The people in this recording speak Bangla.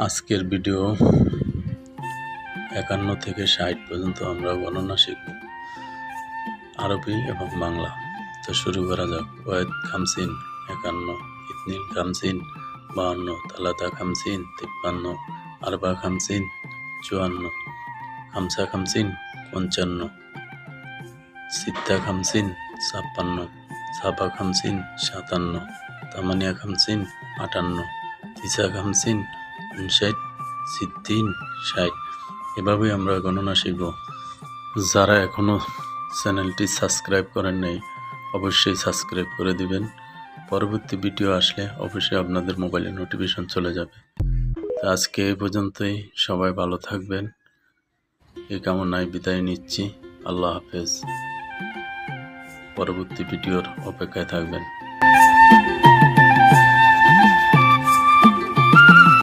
আজকের ভিডিও ৫১ থেকে ৬০ পর্যন্ত আমরা গণনা শিখব, আরবি এবং বাংলা। তো শুরু করা যাক। ওয়াহিদ খামসিন ৫১, ইতনিন খামসিন ৫২, তালাতা খামসিন ৫৩, আরবা খামসিন ৫৪, খামসা খামসিন ৫৫, সিত্তা খামসিন ৫৬, সাবা খামসিন ৫৭, তামানিয়া খামসিন ৫৮, তিসা খামসিন ৫৯, সিদ্দিন ৬০। এভাবেই আমরা গণনা শিখব। যারা এখনও চ্যানেলটি সাবস্ক্রাইব করেন নাই অবশ্যই সাবস্ক্রাইব করে দিবেন। পরবর্তী ভিডিও আসলে অবশ্যই আপনাদের মোবাইলে নোটিফিকেশন চলে যাবে। তো আজকে এই পর্যন্তই, সবাই ভালো থাকবেন এই কামনায় বিদায় নিচ্ছি। আল্লাহ হাফেজ। পরবর্তী ভিডিওর অপেক্ষায় থাকবেন।